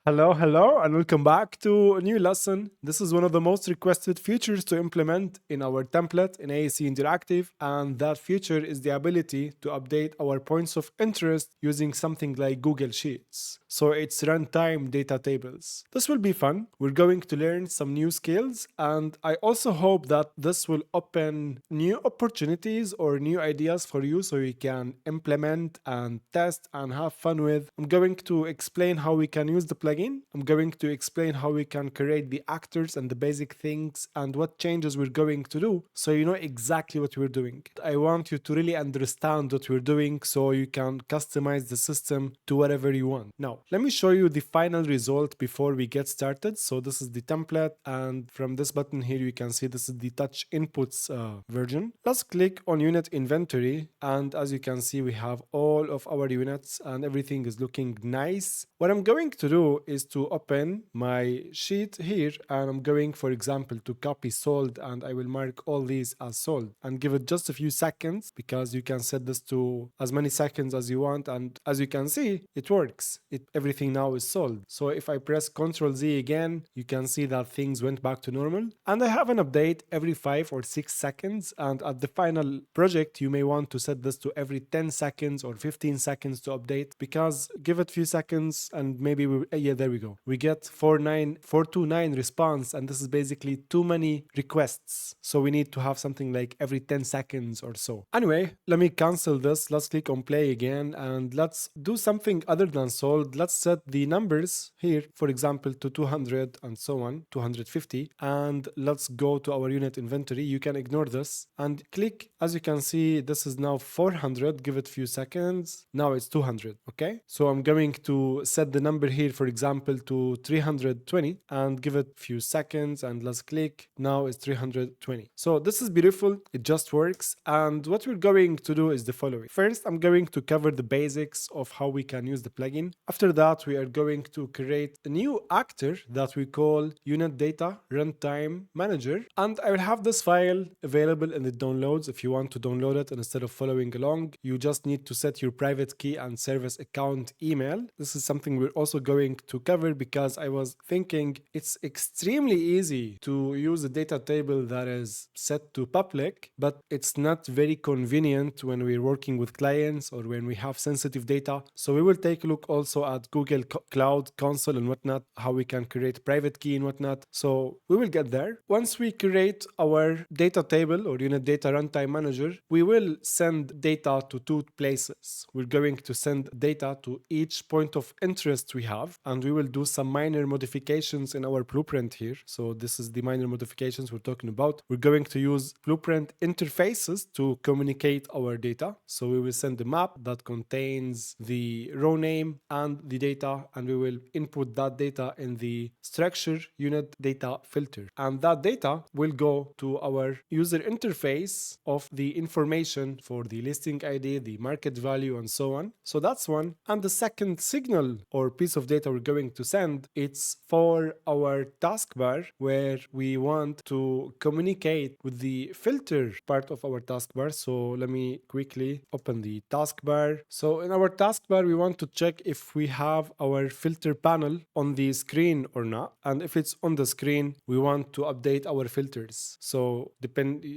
Hello, and welcome back to a new lesson. This is one of the most requested features to implement in our template in AEC Interactive, and that feature is the ability to update our points of interest using something like Google Sheets. So it's runtime data tables. This will be fun. We're going to learn some new skills, and I also hope that this will open new opportunities or new ideas for you so you can implement and test and have fun with. I'm going to explain how we can use the plugin. I'm going to explain how we can create the actors and the basic things and what changes we're going to do so you know exactly what we're doing. I want you to really understand what we're doing so you can customize the system to whatever you want. Now, let me show you the final result before we get started. So this is the template, and from this button here you can see this is the touch inputs version. Let's click on unit inventory, and as you can see we have all of our units and everything is looking nice. What I'm going to do is to open my sheet here, and I'm going, for example, to copy sold, and I will mark all these as sold and give it just a few seconds because you can set this to as many seconds as you want, and as you can see it works. Everything now is sold. So if I press Ctrl Z again, you can see that things went back to normal, and I have an update every 5 or 6 seconds, and at the final project you may want to set this to every 10 seconds or 15 seconds to update, because give it a few seconds and maybe yeah, there we go. We get 429 response, and this is basically too many requests. So we need to have something like every 10 seconds or so. Anyway, let me cancel this. Let's click on play again, and let's do something other than sold. Let's set the numbers here, for example, to 200 and so on, 250. And let's go to our unit inventory. You can ignore this and click. As you can see, this is now 400. Give it a few seconds. Now it's 200. Okay. So I'm going to set the number here, for example, to 320 and give it a few seconds, and let's click. Now it's 320. So this is beautiful. It just works. And what we're going to do is the following. First, I'm going to cover the basics of how we can use the plugin. After that, we are going to create a new actor that we call unit data runtime manager. And I will have this file available in the downloads. If you want to download it and instead of following along, you just need to set your private key and service account email. This is something we're also going to cover because I was thinking it's extremely easy to use a data table that is set to public, but it's not very convenient when we're working with clients or when we have sensitive data. So we will take a look also at Google Cloud Console and whatnot, how we can create private key and whatnot. So we will get there. Once we create our data table or unit data runtime manager, we will send data to two places. We're going to send data to each point of interest we have, and we will do some minor modifications in our blueprint here. So this is the minor modifications we're talking about. We're going to use blueprint interfaces to communicate our data. So we will send a map that contains the row name and the data, and we will input that data in the structure unit data filter. And that data will go to our user interface of the information for the listing ID, the market value, and so on. So that's one. And the second signal or piece of data we're going to send, it's for our taskbar, where we want to communicate with the filter part of our taskbar. So let me quickly open the taskbar. So in our taskbar, we want to check if we have our filter panel on the screen or not. And if it's on the screen, we want to update our filters. So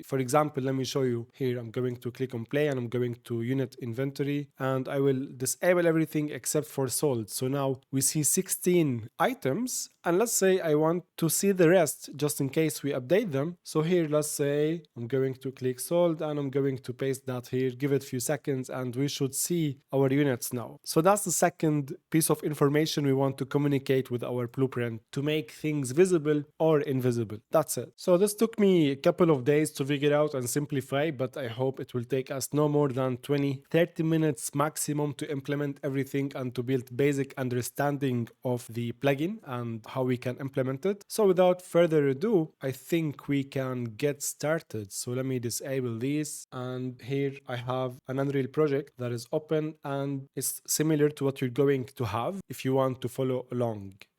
for example, let me show you here. I'm going to click on play and I'm going to unit inventory, and I will disable everything except for sold. So now we see 16 items, and let's say I want to see the rest just in case we update them. So here, let's say I'm going to click sold and I'm going to paste that here, give it a few seconds, and we should see our units now. So that's the second piece of information we want to communicate with our blueprint to make things visible or invisible. That's it. So this took me a couple of days to figure out and simplify, but I hope it will take us no more than 20-30 minutes maximum to implement everything and to build basic understanding of the plugin and how we can implement it. So without further ado, I think we can get started. So let me disable these, and here I have an Unreal project that is open, and it's similar to what you're going to have if you want to follow along.